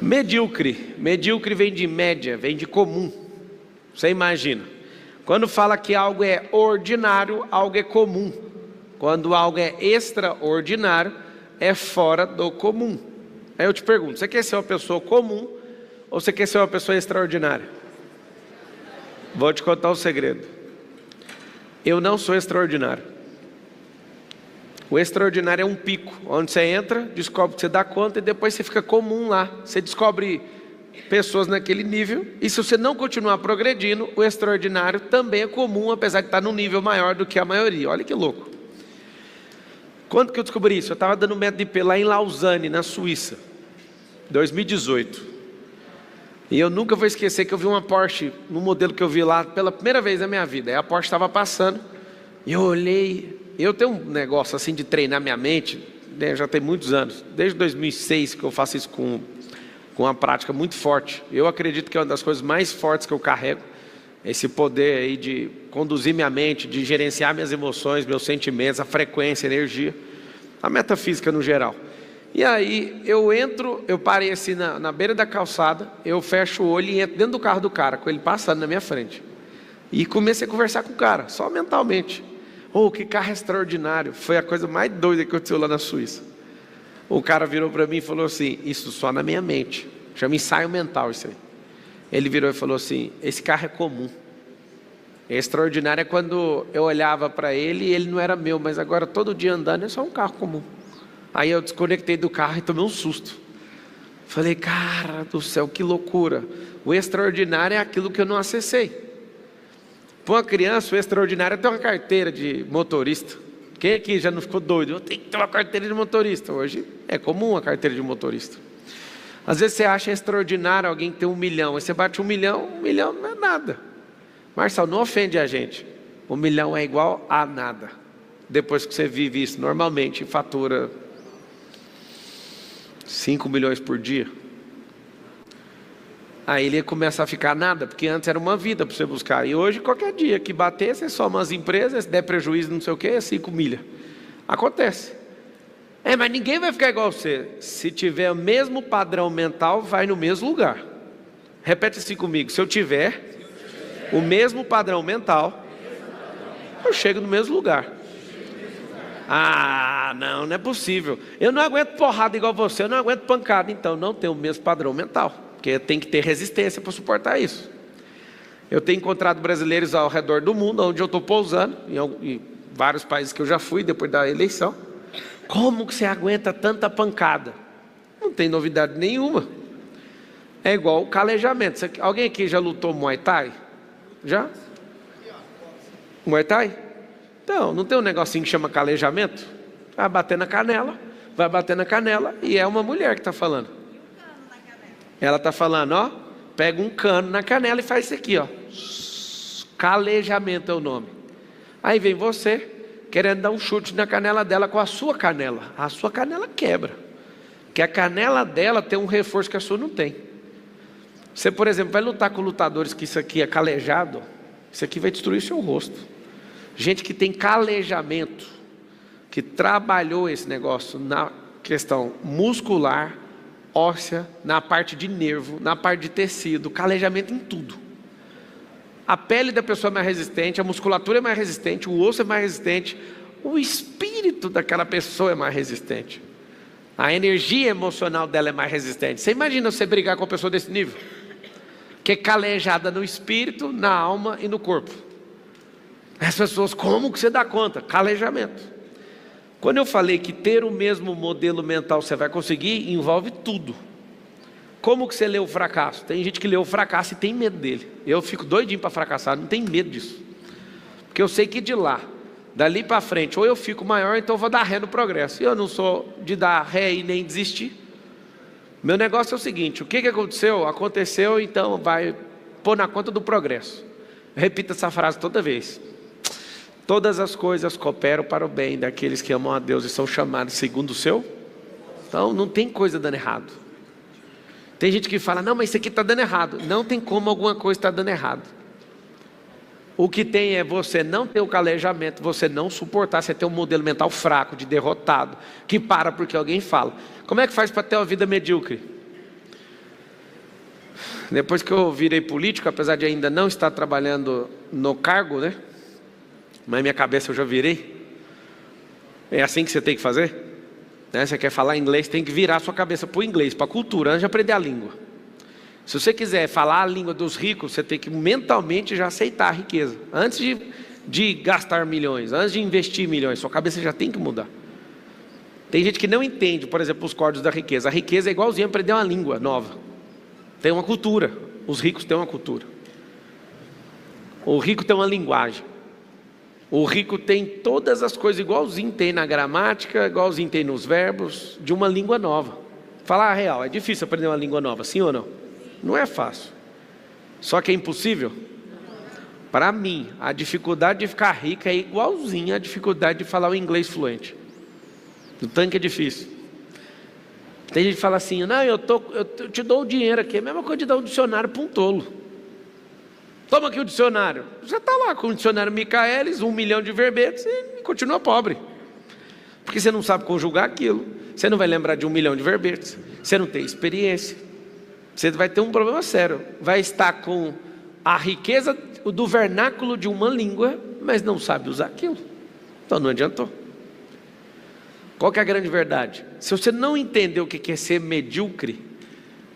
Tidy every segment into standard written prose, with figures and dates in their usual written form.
Medíocre. Medíocre vem de média, vem de comum. Você imagina. Quando fala que algo é ordinário, algo é comum. Quando algo é extraordinário, é fora do comum. Aí eu te pergunto, você quer ser uma pessoa comum ou você quer ser uma pessoa extraordinária? Vou te contar um segredo. Eu não sou extraordinário. O extraordinário é um pico, onde você entra, descobre que você dá conta e depois você fica comum lá. Você descobre pessoas naquele nível e se você não continuar progredindo, o extraordinário também é comum, apesar de estar num nível maior do que a maioria. Olha que louco. Quando que eu descobri isso? Eu estava dando método IP lá em Lausanne, na Suíça, 2018. E eu nunca vou esquecer que eu vi uma Porsche, no modelo que eu vi lá, pela primeira vez na minha vida. Aí a Porsche estava passando, e eu olhei. Eu tenho um negócio assim de treinar minha mente, né, já tem muitos anos. Desde 2006 que eu faço isso com uma prática muito forte. Eu acredito que é uma das coisas mais fortes que eu carrego. Esse poder aí de conduzir minha mente, de gerenciar minhas emoções, meus sentimentos, a frequência, a energia, a metafísica no geral. E aí eu parei assim na beira da calçada, eu fecho o olho e entro dentro do carro do cara, com ele passando na minha frente. E comecei a conversar com o cara, só mentalmente. Oh, que carro extraordinário, foi a coisa mais doida que aconteceu lá na Suíça. O cara virou para mim e falou assim, isso só na minha mente, chama ensaio mental isso aí. Ele virou e falou assim, esse carro é comum. Extraordinário é quando eu olhava para ele e ele não era meu, mas agora todo dia andando é só um carro comum. Aí eu desconectei do carro e tomei um susto. Falei, cara do céu, que loucura. O extraordinário é aquilo que eu não acessei. Para uma criança, o extraordinário é ter uma carteira de motorista. Quem aqui já não ficou doido? Eu tenho que ter uma carteira de motorista. Hoje é comum a carteira de motorista. Às vezes você acha extraordinário alguém ter 1 milhão. Aí você bate 1 milhão não é nada. Marcelo, não ofende a gente. 1 milhão é igual a nada. Depois que você vive isso normalmente, fatura 5 milhões por dia. Aí ele começa a ficar nada, porque antes era uma vida para você buscar. E hoje, qualquer dia que bater, você soma as empresas, se der prejuízo, não sei o que, é 5 milhas. Acontece. Mas ninguém vai ficar igual a você. Se tiver o mesmo padrão mental, vai no mesmo lugar. Repete assim comigo. Se eu tiver o mesmo padrão mental, eu chego no mesmo lugar. Não é possível. Eu não aguento porrada igual você, eu não aguento pancada. Então não tem o mesmo padrão mental, porque tem que ter resistência para suportar isso. Eu tenho encontrado brasileiros ao redor do mundo, onde eu estou pousando, em vários países que eu já fui depois da eleição. Como que você aguenta tanta pancada? Não tem novidade nenhuma. É igual o calejamento. Alguém aqui já lutou Muay Thai? Já? Muay Thai? Então, não tem um negocinho que chama calejamento? Vai bater na canela e é uma mulher que está falando. Ela está falando, ó, pega um cano na canela e faz isso aqui, ó. Calejamento é o nome. Aí vem você, querendo dar um chute na canela dela com a sua canela. A sua canela quebra. Porque a canela dela tem um reforço que a sua não tem. Você, por exemplo, vai lutar com lutadores que isso aqui é calejado, isso aqui vai destruir seu rosto. Gente que tem calejamento, que trabalhou esse negócio na questão muscular, óssea, na parte de nervo, na parte de tecido, calejamento em tudo. A pele da pessoa é mais resistente, a musculatura é mais resistente, o osso é mais resistente, o espírito daquela pessoa é mais resistente. A energia emocional dela é mais resistente. Você imagina você brigar com uma pessoa desse nível? Que é calejada no espírito, na alma e no corpo. As pessoas, como que você dá conta? Calejamento. Quando eu falei que ter o mesmo modelo mental você vai conseguir, envolve tudo. Como que você lê o fracasso? Tem gente que lê o fracasso e tem medo dele. Eu fico doidinho para fracassar, não tenho medo disso. Porque eu sei que dali para frente, ou eu fico maior, então eu vou dar ré no progresso. E eu não sou de dar ré e nem desistir. Meu negócio é o seguinte, o que aconteceu? Aconteceu, então vai pôr na conta do progresso. Repita essa frase toda vez. Todas as coisas cooperam para o bem daqueles que amam a Deus e são chamados segundo o seu. Então não tem coisa dando errado. Tem gente que fala, não, mas isso aqui está dando errado. Não tem como alguma coisa estar dando errado. O que tem é você não ter o calejamento, você não suportar, você ter um modelo mental fraco, de derrotado, que para porque alguém fala. Como é que faz para ter uma vida medíocre? Depois que eu virei político, apesar de ainda não estar trabalhando no cargo, né? Mas minha cabeça eu já virei. É assim que você tem que fazer, né? Você quer falar inglês, tem que virar sua cabeça para o inglês, para a cultura, antes de aprender a língua. Se você quiser falar a língua dos ricos, você tem que mentalmente já aceitar a riqueza. Antes de gastar milhões, antes de investir milhões, sua cabeça já tem que mudar. Tem gente que não entende, por exemplo, os códigos da riqueza. A riqueza é igualzinho a aprender uma língua nova. Tem uma cultura. Os ricos têm uma cultura. O rico tem uma linguagem. O rico tem todas as coisas igualzinho tem na gramática, igualzinho tem nos verbos, de uma língua nova. Falar a real, é difícil aprender uma língua nova, sim ou não? Não é fácil. Só que é impossível? Para mim, a dificuldade de ficar rica é igualzinha à dificuldade de falar o inglês fluente. O tanque é difícil. Tem gente que fala assim, não, eu te dou o dinheiro aqui, é a mesma coisa de dar um dicionário para um tolo. Toma aqui o dicionário. Já está lá com o dicionário Michaelis, 1 milhão de verbetes e continua pobre. Porque você não sabe conjugar aquilo. Você não vai lembrar de 1 milhão de verbetes. Você não tem experiência. Você vai ter um problema sério. Vai estar com a riqueza do vernáculo de uma língua, mas não sabe usar aquilo. Então não adiantou. Qual que é a grande verdade? Se você não entender o que é ser medíocre,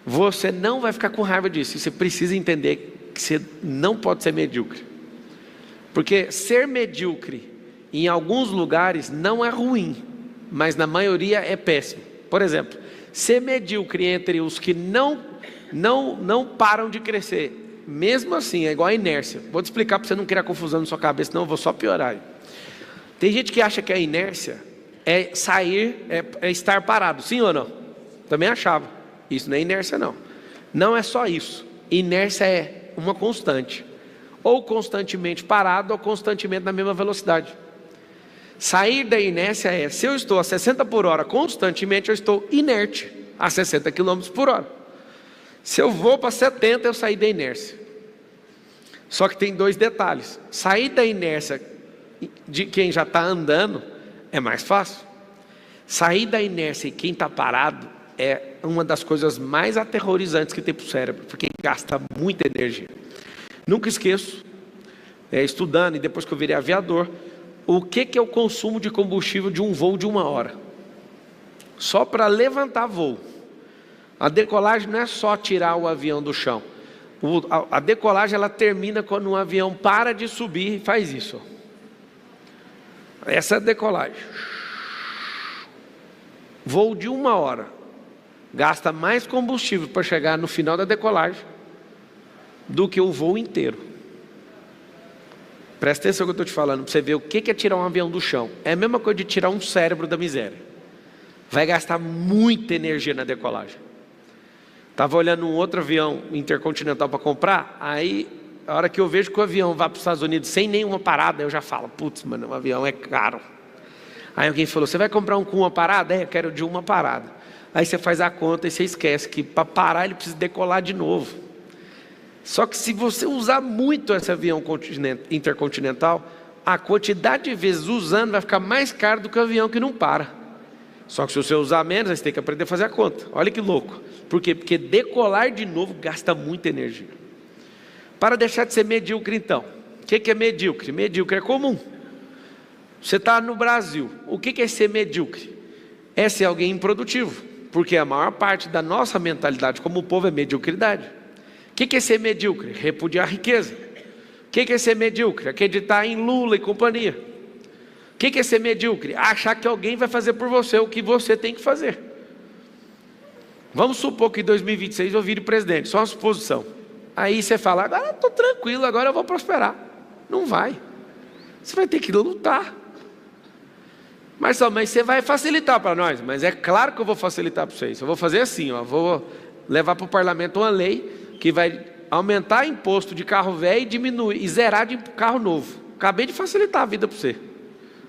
você não vai ficar com raiva disso. Você precisa entender que você não pode ser medíocre. Porque ser medíocre em alguns lugares não é ruim, mas na maioria é péssimo. Por exemplo, ser medíocre entre os que não param de crescer, mesmo assim é igual a inércia. Vou te explicar para você não criar confusão na sua cabeça, senão eu vou só piorar. Tem gente que acha que a inércia é sair, é estar parado, sim ou não? Também achava. Isso não é inércia não. Não é só isso. Inércia é uma constante, ou constantemente parado, ou constantemente na mesma velocidade. Sair da inércia é, se eu estou a 60 por hora constantemente, eu estou inerte a 60 km por hora. Se eu vou para 70, eu saí da inércia. Só que tem 2 detalhes. Sair da inércia de quem já está andando é mais fácil. Sair da inércia e quem está parado é uma das coisas mais aterrorizantes que tem para o cérebro, porque gasta muita energia. Nunca esqueço, estudando e depois que eu virei aviador, o que é o consumo de combustível de um voo de 1 hora? Só para levantar voo. A decolagem não é só tirar o avião do chão. A decolagem ela termina quando um avião para de subir e faz isso. Essa é a decolagem. Voo de 1 hora. Gasta mais combustível para chegar no final da decolagem do que o voo inteiro. Presta atenção no que eu estou te falando, para você ver o que é tirar um avião do chão. É a mesma coisa de tirar um cérebro da miséria. Vai gastar muita energia na decolagem. Estava olhando um outro avião intercontinental para comprar, aí a hora que eu vejo que o avião vai para os Estados Unidos sem nenhuma parada, eu já falo, putz, mano, o avião é caro. Aí alguém falou, você vai comprar um com uma parada? Eu quero de uma parada. Aí você faz a conta e você esquece que para parar ele precisa decolar de novo. Só que se você usar muito esse avião intercontinental, a quantidade de vezes usando vai ficar mais caro do que o avião que não para. Só que se você usar menos, você tem que aprender a fazer a conta. Olha que louco. Por quê? Porque decolar de novo gasta muita energia. Para deixar de ser medíocre então. O que é medíocre? Medíocre é comum. Você está no Brasil. O que é ser medíocre? É ser alguém improdutivo. Porque a maior parte da nossa mentalidade como povo é mediocridade. O que é ser medíocre? Repudiar a riqueza. O que é ser medíocre? Acreditar em Lula e companhia. O que é ser medíocre? Achar que alguém vai fazer por você o que você tem que fazer. Vamos supor que em 2026 eu vire presidente, só uma suposição. Aí você fala, agora eu estou tranquilo, agora eu vou prosperar. Não vai. Você vai ter que lutar. Mas você vai facilitar para nós. Mas é claro que eu vou facilitar para vocês. Eu vou fazer assim, vou levar para o parlamento uma lei que vai aumentar imposto de carro velho e diminuir, e zerar de carro novo. Acabei de facilitar a vida para você.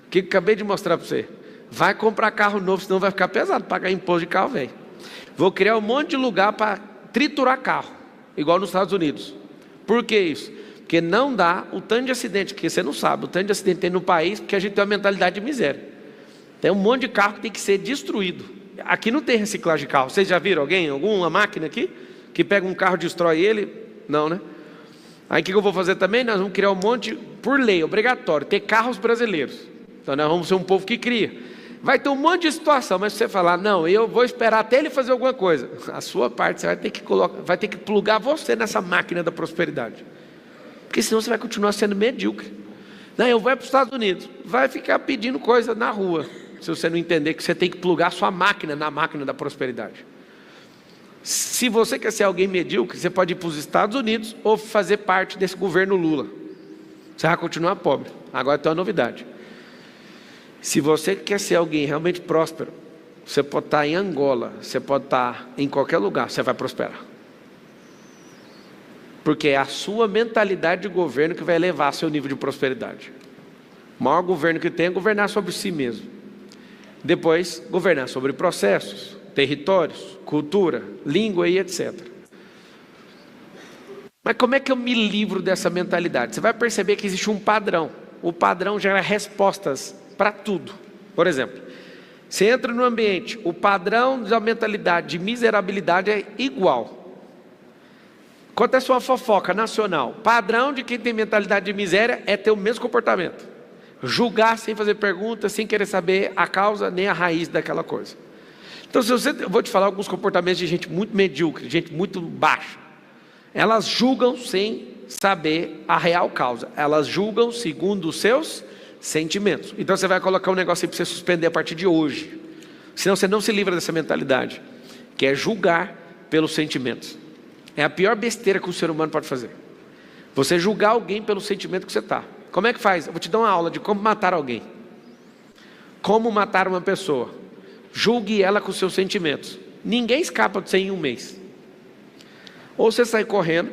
O que acabei de mostrar para você? Vai comprar carro novo, senão vai ficar pesado pagar imposto de carro velho. Vou criar um monte de lugar para triturar carro, igual nos Estados Unidos. Por que isso? Porque não dá o tanto de acidente, que você não sabe, o tanto de acidente tem no país, porque a gente tem uma mentalidade de miséria. Tem um monte de carro que tem que ser destruído. Aqui não tem reciclagem de carro. Vocês já viram alguma máquina aqui que pega um carro e destrói ele? Não, né? Aí o que eu vou fazer também? Nós vamos criar um monte, por lei, obrigatório, ter carros brasileiros. Então nós vamos ser um povo que cria. Vai ter um monte de situação, mas se você falar, não, eu vou esperar até ele fazer alguma coisa, a sua parte você vai ter que plugar você nessa máquina da prosperidade. Porque senão você vai continuar sendo medíocre. Não, eu vou para os Estados Unidos, vai ficar pedindo coisa na rua, se você não entender que você tem que plugar a sua máquina na máquina da prosperidade. Se você quer ser alguém medíocre, você pode ir para os Estados Unidos ou fazer parte desse governo Lula. Você vai continuar pobre. Agora tem uma novidade. Se você quer ser alguém realmente próspero, você pode estar em Angola, você pode estar em qualquer lugar, você vai prosperar. Porque é a sua mentalidade de governo que vai elevar seu nível de prosperidade. O maior governo que tem é governar sobre si mesmo. Depois, governar sobre processos, territórios, cultura, língua e etc. Mas como é que eu me livro dessa mentalidade? Você vai perceber que existe um padrão. O padrão gera respostas para tudo. Por exemplo, você entra no ambiente, o padrão da mentalidade de miserabilidade é igual. Acontece uma fofoca nacional, padrão de quem tem mentalidade de miséria é ter o mesmo comportamento. Julgar sem fazer perguntas, sem querer saber a causa nem a raiz daquela coisa. Então, eu vou te falar alguns comportamentos de gente muito medíocre, gente muito baixa. Elas julgam sem saber a real causa. Elas julgam segundo os seus sentimentos. Então você vai colocar um negócio aí para você suspender a partir de hoje. Senão você não se livra dessa mentalidade, que é julgar pelos sentimentos. É a pior besteira que o ser humano pode fazer. Você julgar alguém pelo sentimento que você está. Como é que faz? Eu vou te dar uma aula de como matar alguém. Como matar uma pessoa. Julgue ela com seus sentimentos. Ninguém escapa de você em um mês. Ou você sai correndo,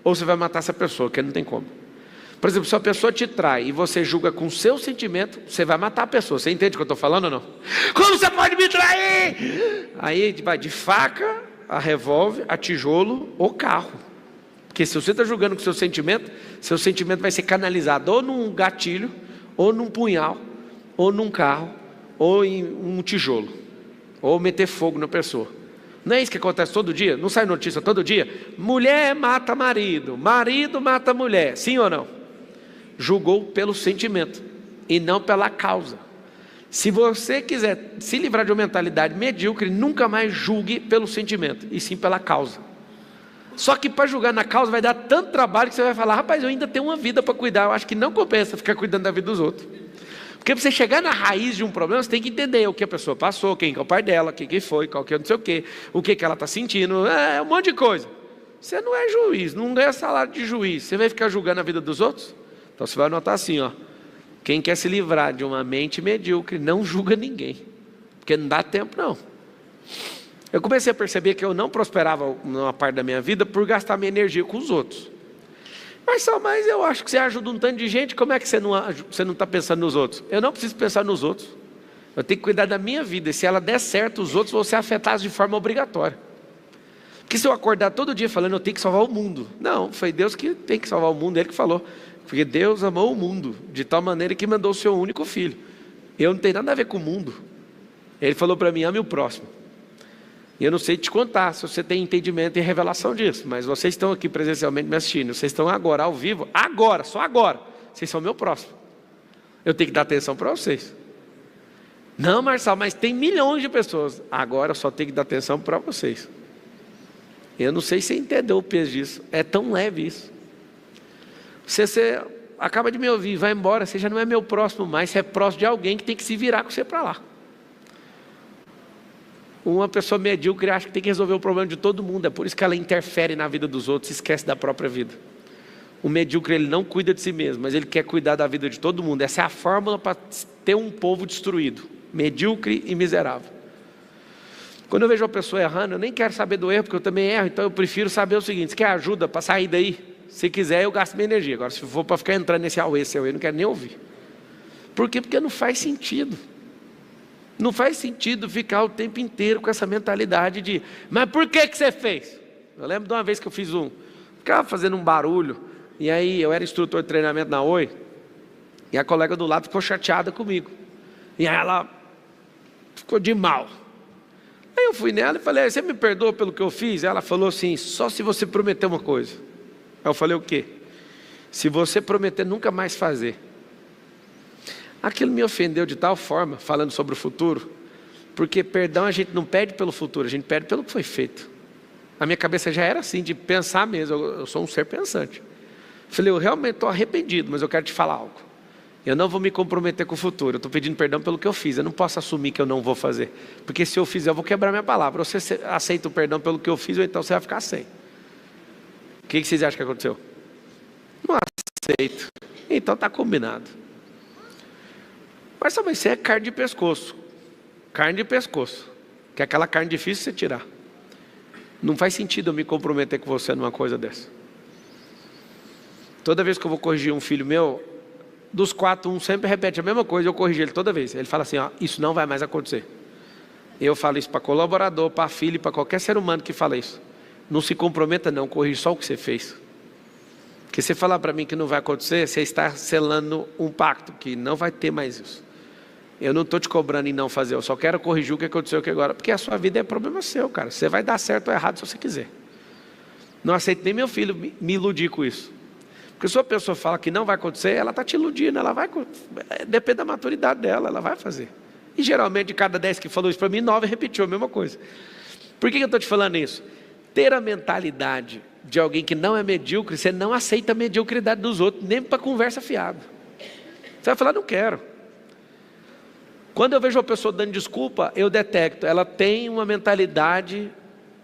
ou você vai matar essa pessoa, que não tem como. Por exemplo, se a pessoa te trai e você julga com seu sentimento, você vai matar a pessoa. Você entende o que eu estou falando ou não? Como você pode me trair? Aí vai de faca, a revólver, a tijolo ou carro. Porque se você está julgando com seu sentimento vai ser canalizado ou num gatilho, ou num punhal, ou num carro, ou em um tijolo, ou meter fogo na pessoa. Não é isso que acontece todo dia? Não sai notícia todo dia? Mulher mata marido, marido mata mulher, sim ou não? Julgou pelo sentimento e não pela causa. Se você quiser se livrar de uma mentalidade medíocre, nunca mais julgue pelo sentimento, e sim pela causa. Só que para julgar na causa vai dar tanto trabalho que você vai falar, rapaz, eu ainda tenho uma vida para cuidar, eu acho que não compensa ficar cuidando da vida dos outros. Porque para você chegar na raiz de um problema, você tem que entender o que a pessoa passou, quem que é o pai dela, quem que foi, qual que é não sei o que ela está sentindo, um monte de coisa. Você não é juiz, não ganha salário de juiz, você vai ficar julgando a vida dos outros? Então você vai anotar assim, ó, quem quer se livrar de uma mente medíocre, não julga ninguém, porque não dá tempo não. Eu comecei a perceber que eu não prosperava numa parte da minha vida por gastar minha energia com os outros. Mas eu acho que você ajuda um tanto de gente, como é que você não está pensando nos outros? Eu não preciso pensar nos outros. Eu tenho que cuidar da minha vida, e se ela der certo, os outros vão ser afetados de forma obrigatória. Porque se eu acordar todo dia falando, eu tenho que salvar o mundo. Não, foi Deus que tem que salvar o mundo, Ele que falou. Porque Deus amou o mundo, de tal maneira que mandou o seu único filho. Eu não tenho nada a ver com o mundo. Ele falou para mim, ame o próximo. E eu não sei te contar se você tem entendimento e revelação disso, mas vocês estão aqui presencialmente me assistindo, vocês estão agora ao vivo, agora, só agora, vocês são meu próximo. Eu tenho que dar atenção para vocês. Não, Marçal, mas tem milhões de pessoas. Agora eu só tenho que dar atenção para vocês. Eu não sei se você entendeu o peso disso, é tão leve isso. Você acaba de me ouvir, vai embora, você já não é meu próximo mais, você é próximo de alguém que tem que se virar com você para lá. Uma pessoa medíocre acha que tem que resolver o problema de todo mundo, é por isso que ela interfere na vida dos outros e esquece da própria vida. O medíocre, ele não cuida de si mesmo, mas ele quer cuidar da vida de todo mundo. Essa é a fórmula para ter um povo destruído, medíocre e miserável. Quando eu vejo uma pessoa errando, eu nem quero saber do erro, porque eu também erro, então eu prefiro saber o seguinte: você quer ajuda para sair daí? Se quiser, eu gasto minha energia. Agora, se for para ficar entrando nesse auê, eu não quero nem ouvir. Por quê? Porque não faz sentido. Não faz sentido ficar o tempo inteiro com essa mentalidade de, mas por que você fez? Eu lembro de uma vez que eu ficava fazendo um barulho, e aí eu era instrutor de treinamento na Oi, e a colega do lado ficou chateada comigo. E aí ela ficou de mal. Aí eu fui nela e falei: você me perdoa pelo que eu fiz? Ela falou assim: só se você prometer uma coisa. Aí eu falei: o quê? Se você prometer nunca mais fazer. Aquilo me ofendeu de tal forma, falando sobre o futuro, porque perdão a gente não pede pelo futuro, a gente pede pelo que foi feito. A minha cabeça já era assim, de pensar mesmo, eu sou um ser pensante. Falei: eu realmente estou arrependido, mas eu quero te falar algo. Eu não vou me comprometer com o futuro, eu estou pedindo perdão pelo que eu fiz, eu não posso assumir que eu não vou fazer, porque se eu fizer eu vou quebrar minha palavra. Ou você aceita o perdão pelo que eu fiz, ou então você vai ficar sem. O que vocês acham que aconteceu? Não aceito. Então está combinado. Mas sabe, isso é carne de pescoço. Carne de pescoço. Que é aquela carne difícil de você tirar. Não faz sentido eu me comprometer com você numa coisa dessa. Toda vez que eu vou corrigir um filho meu, dos 4, um sempre repete a mesma coisa, eu corrijo ele toda vez. Ele fala assim: ó, isso não vai mais acontecer. Eu falo isso para colaborador, para filho e para qualquer ser humano que fala isso. Não se comprometa não, corrija só o que você fez. Porque você falar para mim que não vai acontecer, você está selando um pacto, que não vai ter mais isso. Eu não estou te cobrando em não fazer, eu só quero corrigir o que aconteceu aqui agora, porque a sua vida é problema seu, cara. Você vai dar certo ou errado se você quiser. Não aceito nem meu filho me iludir com isso. Porque se a pessoa fala que não vai acontecer, ela está te iludindo, ela vai, depende da maturidade dela, ela vai fazer. E geralmente de cada 10 que falou isso para mim, 9 repetiu a mesma coisa. Por que eu estou te falando isso? Ter a mentalidade de alguém que não é medíocre, você não aceita a mediocridade dos outros, nem para conversa fiada. Você vai falar: não quero. Quando eu vejo uma pessoa dando desculpa, eu detecto, ela tem uma mentalidade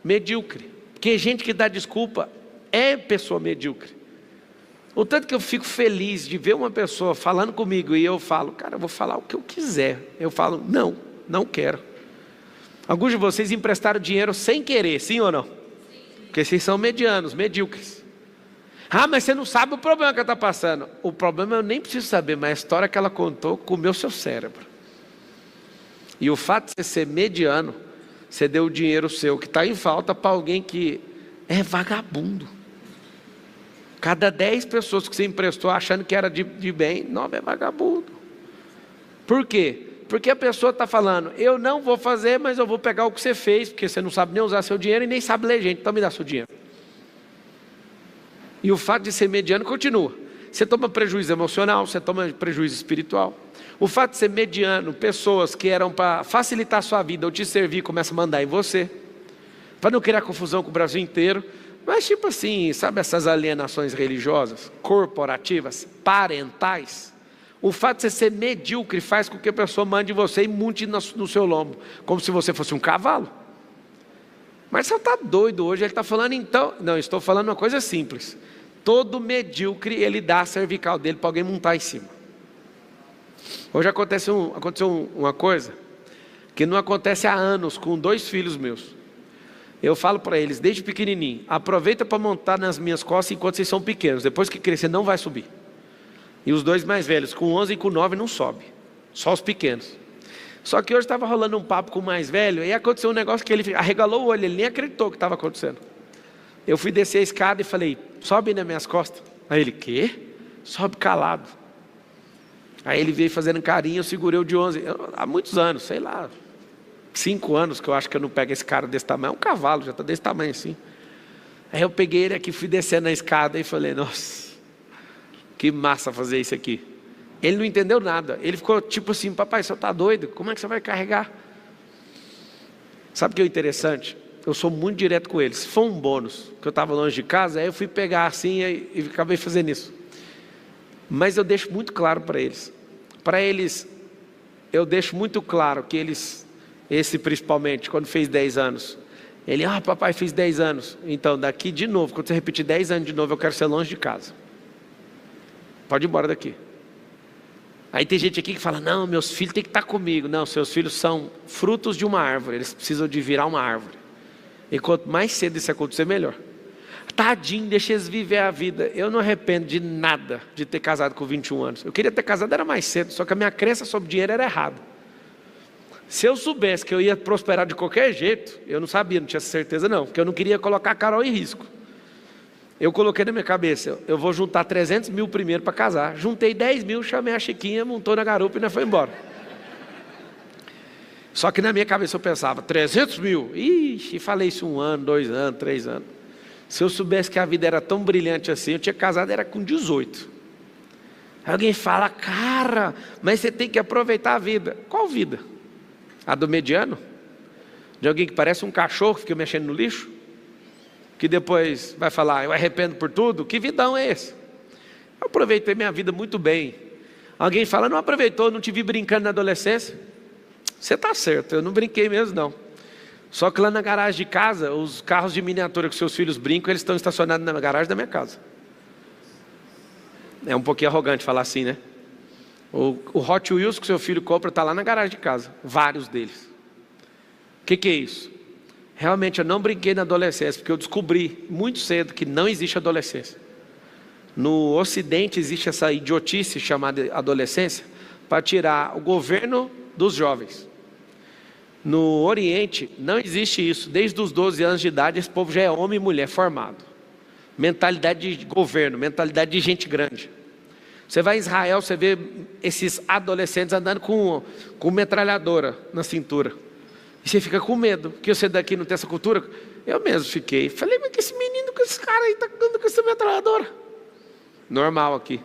medíocre. Porque gente que dá desculpa é pessoa medíocre. O tanto que eu fico feliz de ver uma pessoa falando comigo e eu falo: cara, eu vou falar o que eu quiser. Eu falo: não, não quero. Alguns de vocês emprestaram dinheiro sem querer, sim ou não? Porque vocês são medianos, medíocres. Ah, mas você não sabe o problema que ela está passando. O problema eu nem preciso saber, mas a história que ela contou comeu seu cérebro. E o fato de você ser mediano, você deu o dinheiro seu que está em falta para alguém que é vagabundo. Cada 10 pessoas que você emprestou achando que era de bem, 9 é vagabundo. Por quê? Porque a pessoa está falando: eu não vou fazer, mas eu vou pegar o que você fez, porque você não sabe nem usar seu dinheiro e nem sabe ler gente, então me dá seu dinheiro. E o fato de ser mediano continua. Você toma prejuízo emocional, você toma prejuízo espiritual. O fato de ser mediano, pessoas que eram para facilitar a sua vida ou te servir, começam a mandar em você, para não criar confusão com o Brasil inteiro. Mas tipo assim, sabe essas alienações religiosas, corporativas, parentais? O fato de você ser medíocre faz com que a pessoa mande em você e monte no seu lombo, como se você fosse um cavalo. Mas você está doido hoje, ele está falando então... Não, estou falando uma coisa simples. Todo medíocre, ele dá a cervical dele para alguém montar em cima. Hoje aconteceu uma coisa que não acontece há anos com 2 filhos meus. Eu falo para eles, desde pequenininho: aproveita para montar nas minhas costas enquanto vocês são pequenos. Depois que crescer não vai subir. E os 2 mais velhos, com 11 e com 9, não sobe. Só os pequenos. Só que hoje estava rolando um papo com o mais velho, e aconteceu um negócio que ele arregalou o olho, ele nem acreditou que estava acontecendo. Eu fui descer a escada e falei: sobe nas minhas costas. Aí ele: quê? Sobe calado. Aí ele veio fazendo carinho, eu segurei o de 11. Há muitos anos, sei lá, 5 anos que eu acho que eu não pego esse cara desse tamanho. É um cavalo, já está desse tamanho assim. Aí eu peguei ele aqui, fui descendo a escada e falei: nossa, que massa fazer isso aqui. Ele não entendeu nada. Ele ficou tipo assim: papai, você está doido? Como é que você vai carregar? Sabe o que é interessante? Eu sou muito direto com eles. Se for um bônus, que eu estava longe de casa, aí eu fui pegar assim e acabei fazendo isso. Mas eu deixo muito claro para eles. Para eles, eu deixo muito claro que eles, esse principalmente, quando fez 10 anos, ele: papai, fiz 10 anos. Então, daqui de novo, quando você repetir 10 anos de novo, eu quero ser longe de casa. Pode ir embora daqui. Aí tem gente aqui que fala: não, meus filhos têm que estar comigo. Não, seus filhos são frutos de uma árvore, eles precisam de virar uma árvore. E quanto mais cedo isso acontecer, melhor. Tadinho, deixa eles viver a vida. Eu não arrependo de nada de ter casado com 21 anos. Eu queria ter casado era mais cedo, só que a minha crença sobre dinheiro era errada. Se eu soubesse que eu ia prosperar de qualquer jeito, eu não sabia, não tinha certeza não, porque eu não queria colocar a Carol em risco. Eu coloquei na minha cabeça: eu vou juntar 300 mil primeiro para casar. Juntei 10 mil, chamei a Chiquinha, montou na garupa e nós foi embora. Só que na minha cabeça eu pensava, 300 mil, ixi, falei isso 1 ano, 2 anos, 3 anos. Se eu soubesse que a vida era tão brilhante assim, eu tinha casado, era com 18. Alguém fala, cara, mas você tem que aproveitar a vida. Qual vida? A do mediano? De alguém que parece um cachorro que fica mexendo no lixo? Que depois vai falar, eu arrependo por tudo? Que vidão é esse? Eu aproveitei minha vida muito bem. Alguém fala, não aproveitou, não te vi brincando na adolescência. Você está certo, eu não brinquei mesmo não. Só que lá na garagem de casa, os carros de miniatura que seus filhos brincam, eles estão estacionados na garagem da minha casa. É um pouquinho arrogante falar assim, né? O Hot Wheels que seu filho compra está lá na garagem de casa, vários deles. O que é isso? Realmente eu não brinquei na adolescência, porque eu descobri muito cedo que não existe adolescência. No Ocidente existe essa idiotice chamada adolescência, para tirar o governo dos jovens. No Oriente não existe isso. Desde os 12 anos de idade esse povo já é homem e mulher formado. Mentalidade de governo, mentalidade de gente grande. Você vai em Israel, você vê esses adolescentes andando com metralhadora na cintura. E você fica com medo, porque você daqui não tem essa cultura. Eu mesmo fiquei. Falei, mas que esse menino, com esse cara aí, tá andando com essa metralhadora? Normal aqui.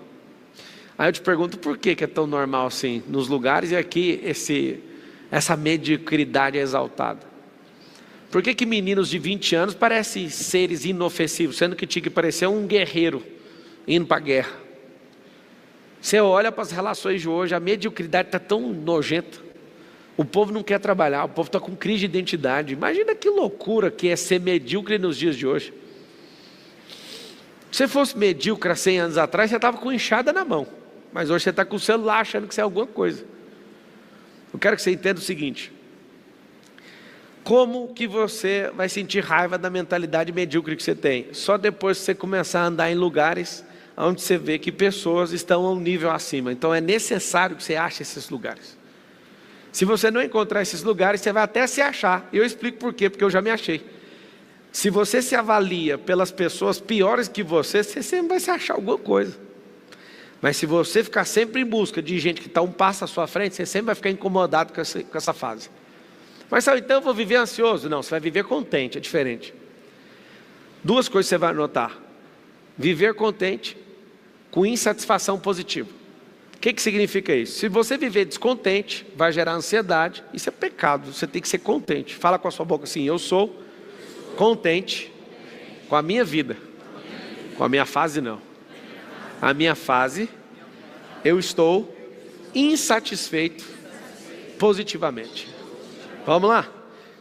Aí eu te pergunto, por que é tão normal assim nos lugares e aqui essa mediocridade é exaltada? Por que meninos de 20 anos parecem seres inofensivos, sendo que tinha que parecer um guerreiro indo para a guerra? Você olha para as relações de hoje, a mediocridade está tão nojenta. O povo não quer trabalhar, o povo está com crise de identidade. Imagina que loucura que é ser medíocre nos dias de hoje. Se você fosse medíocre há 100 anos atrás, você estava com enxada na mão. Mas hoje você está com o celular achando que você é alguma coisa. Eu quero que você entenda o seguinte. Como que você vai sentir raiva da mentalidade medíocre que você tem? Só depois que você começar a andar em lugares onde você vê que pessoas estão a um nível acima. Então é necessário que você ache esses lugares. Se você não encontrar esses lugares, você vai até se achar. E eu explico por quê, porque eu já me achei. Se você se avalia pelas pessoas piores que você sempre vai se achar alguma coisa. Mas se você ficar sempre em busca de gente que está um passo à sua frente, você sempre vai ficar incomodado com essa fase. Mas então eu vou viver ansioso? Não, você vai viver contente, é diferente. 2 coisas você vai notar. Viver contente com insatisfação positiva. O que significa isso? Se você viver descontente, vai gerar ansiedade. Isso é pecado, você tem que ser contente. Fala com a sua boca assim, eu sou contente com a minha vida. Com a minha fase não. A minha fase, eu estou insatisfeito positivamente. Vamos lá?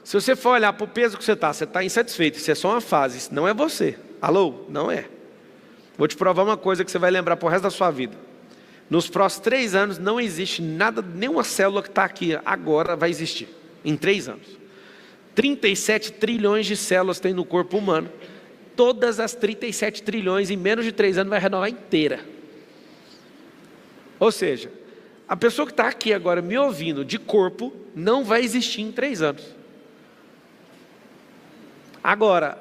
Se você for olhar para o peso que você está insatisfeito. Isso é só uma fase, isso não é você. Alô? Não é. Vou te provar uma coisa que você vai lembrar para o resto da sua vida. Nos próximos 3 anos não existe nada, nenhuma célula que está aqui agora vai existir. Em 3 anos. 37 trilhões de células tem no corpo humano. Todas as 37 trilhões em menos de 3 anos vai renovar inteira. Ou seja, a pessoa que está aqui agora me ouvindo de corpo não vai existir em 3 anos. Agora,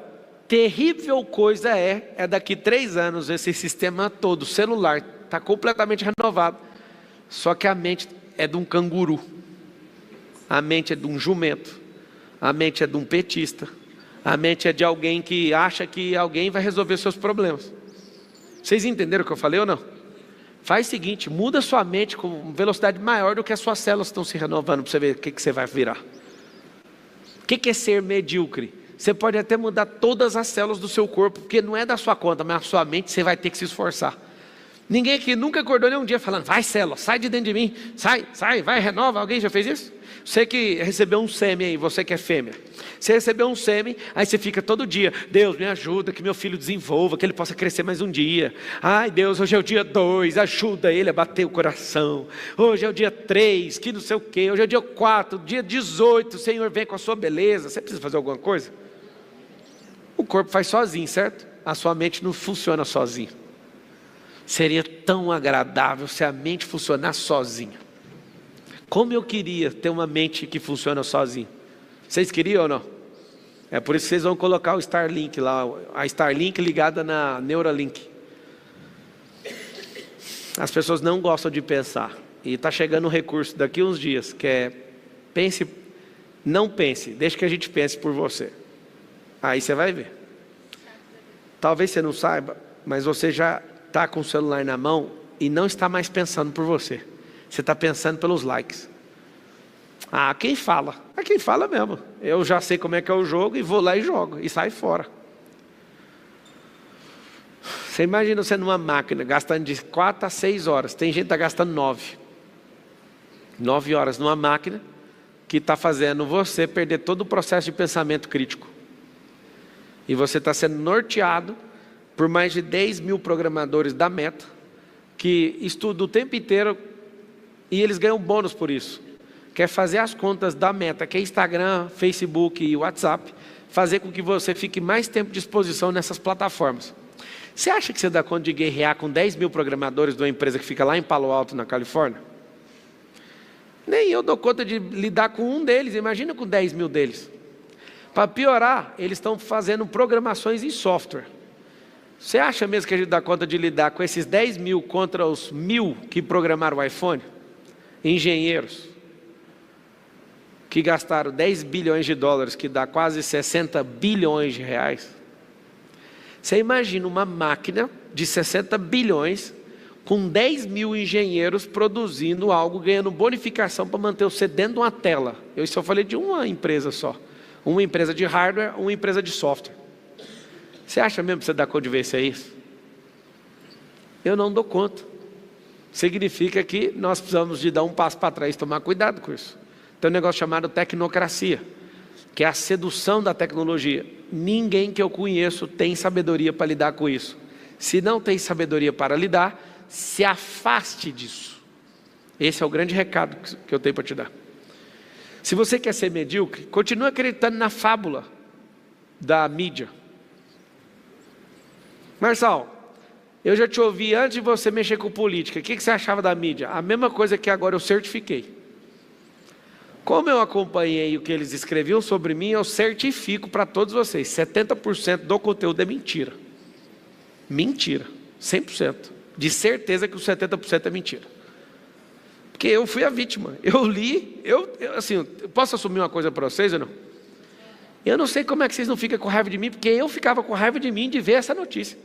terrível coisa é daqui 3 anos esse sistema todo, celular, está completamente renovado. Só que a mente é de um canguru. A mente é de um jumento. A mente é de um petista. A mente é de alguém que acha que alguém vai resolver seus problemas. Vocês entenderam o que eu falei ou não? Faz o seguinte, muda sua mente com velocidade maior do que as suas células estão se renovando, para você ver o que você vai virar. O que é ser medíocre? Você pode até mudar todas as células do seu corpo, porque não é da sua conta, mas a sua mente você vai ter que se esforçar. Ninguém aqui nunca acordou nem um dia falando, vai célula, sai de dentro de mim, sai, vai, renova. Alguém já fez isso? Você que recebeu um sêmen aí, você que é fêmea. Você recebeu um sêmen, aí você fica todo dia, Deus me ajuda, que meu filho desenvolva, que ele possa crescer mais um dia. Ai Deus, hoje é o dia 2, ajuda ele a bater o coração. Hoje é o dia 3, que não sei o quê. Hoje é o dia 4, dia 18, o Senhor vem com a sua beleza. Você precisa fazer alguma coisa? O corpo faz sozinho, certo? A sua mente não funciona sozinha. Seria tão agradável se a mente funcionasse sozinha. Como eu queria ter uma mente que funciona sozinha. Vocês queriam ou não? É por isso que vocês vão colocar o Starlink lá, a Starlink ligada na Neuralink. As pessoas não gostam de pensar. E está chegando um recurso daqui uns dias, que é, pense Não pense, deixa que a gente pense por você. Aí você vai ver. Talvez você não saiba, mas você já está com o celular na mão e não está mais pensando por você. Você está pensando pelos likes. Ah, quem fala? É quem fala mesmo. Eu já sei como é que é o jogo e vou lá e jogo. E sai fora. Você imagina você numa máquina gastando de 4 a 6 horas. Tem gente que está gastando 9. 9 horas numa máquina que está fazendo você perder todo o processo de pensamento crítico. E você está sendo norteado por mais de 10 mil programadores da Meta, que estudam o tempo inteiro e eles ganham bônus por isso. Quer fazer as contas da Meta, que é Instagram, Facebook e WhatsApp, fazer com que você fique mais tempo de exposição nessas plataformas. Você acha que você dá conta de guerrear com 10 mil programadores de uma empresa que fica lá em Palo Alto, na Califórnia? Nem eu dou conta de lidar com um deles, imagina com 10 mil deles. Para piorar, eles estão fazendo programações em software. Você acha mesmo que a gente dá conta de lidar com esses 10 mil contra os 1000 que programaram o iPhone? Engenheiros, que gastaram 10 bilhões de dólares, que dá quase 60 bilhões de reais. Você imagina uma máquina de 60 bilhões com 10 mil engenheiros produzindo algo, ganhando bonificação para manter você dentro de uma tela. Eu só falei de uma empresa só. Uma empresa de hardware, uma empresa de software. Você acha mesmo que você dá conta de vencer isso? Eu não dou conta. Significa que nós precisamos de dar um passo para trás e tomar cuidado com isso. Tem um negócio chamado tecnocracia, que é a sedução da tecnologia. Ninguém que eu conheço tem sabedoria para lidar com isso. Se não tem sabedoria para lidar, se afaste disso. Esse é o grande recado que eu tenho para te dar. Se você quer ser medíocre, continue acreditando na fábula da mídia. Marçal, eu já te ouvi antes de você mexer com política. O que você achava da mídia? A mesma coisa que agora eu certifiquei. Como eu acompanhei o que eles escreviam sobre mim, eu certifico para todos vocês. 70% do conteúdo é mentira. Mentira. 100%. De certeza que os 70% é mentira. Porque eu fui a vítima. Eu li, assim, posso assumir uma coisa para vocês ou não? Eu não sei como é que vocês não ficam com raiva de mim, porque eu ficava com raiva de mim de ver essa notícia.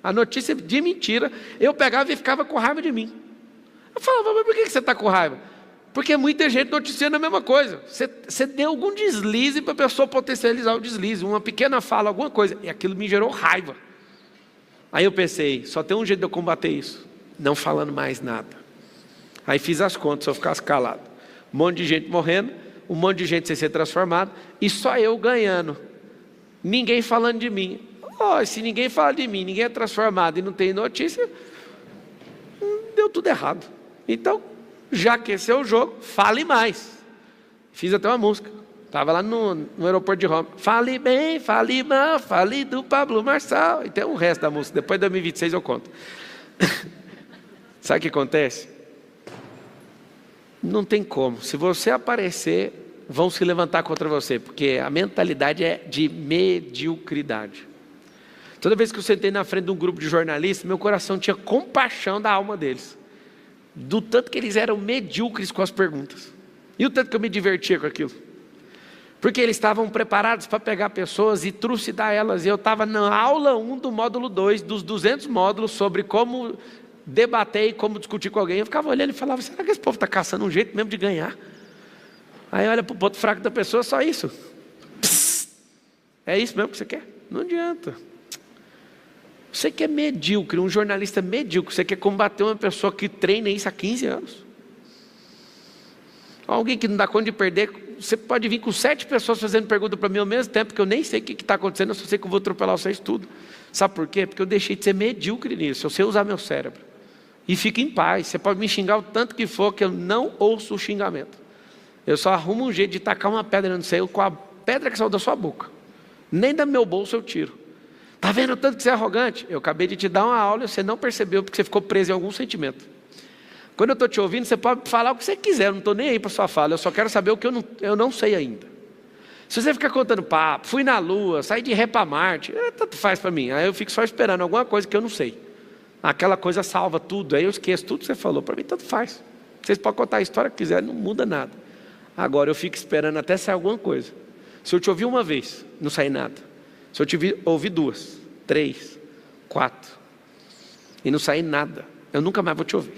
A notícia de mentira, eu pegava e ficava com raiva de mim. Eu falava, mas por que você está com raiva? Porque muita gente noticiando a mesma coisa. Você deu algum deslize para a pessoa potencializar o deslize, uma pequena fala, alguma coisa, e aquilo me gerou raiva. Aí eu pensei, só tem um jeito de eu combater isso, não falando mais nada. Aí fiz as contas, se eu ficasse calado. Um monte de gente morrendo, um monte de gente sem ser transformado, e só eu ganhando. Ninguém falando de mim. Se ninguém fala de mim, ninguém é transformado e não tem notícia, deu tudo errado. Então, já que esse é o jogo, fale mais. Fiz até uma música. Estava lá no aeroporto de Roma. Fale bem, fale mal, fale do Pablo Marçal. E tem um resto da música. Depois de 2026 eu conto. Sabe o que acontece? Não tem como. Se você aparecer, vão se levantar contra você. Porque a mentalidade é de mediocridade. Toda vez que eu sentei na frente de um grupo de jornalistas, meu coração tinha compaixão da alma deles. Do tanto que eles eram medíocres com as perguntas. E o tanto que eu me divertia com aquilo. Porque eles estavam preparados para pegar pessoas e trucidar elas. E eu estava na aula 1 do módulo 2, dos 200 módulos, sobre como debater e como discutir com alguém. Eu ficava olhando e falava, será que esse povo está caçando um jeito mesmo de ganhar? Aí olha para o ponto fraco da pessoa, só isso. Psst, é isso mesmo que você quer? Não adianta. Você que é medíocre, um jornalista medíocre, você quer combater uma pessoa que treina isso há 15 anos. Alguém que não dá conta de perder, você pode vir com 7 pessoas fazendo pergunta para mim ao mesmo tempo, que eu nem sei o que está acontecendo, eu só sei que eu vou atropelar vocês tudo. Sabe por quê? Porque eu deixei de ser medíocre nisso, eu sei usar meu cérebro. E fique em paz, você pode me xingar o tanto que for, que eu não ouço o xingamento. Eu só arrumo um jeito de tacar uma pedra no céu com a pedra que saiu da sua boca. Nem do meu bolso eu tiro. Está vendo o tanto que você é arrogante? Eu acabei de te dar uma aula e você não percebeu porque você ficou preso em algum sentimento. Quando eu estou te ouvindo, você pode falar o que você quiser, eu não estou nem aí para sua fala, eu só quero saber o que eu não sei ainda. Se você ficar contando papo, fui na Lua, saí de ré para Marte, tanto faz para mim, aí eu fico só esperando alguma coisa que eu não sei. Aquela coisa salva tudo, aí eu esqueço tudo que você falou, para mim tanto faz. Vocês podem contar a história que quiserem, não muda nada. Agora eu fico esperando até sair alguma coisa. Se eu te ouvir uma vez, não sair nada. Se eu te ouvir 2, 3, 4 e não sair nada, eu nunca mais vou te ouvir.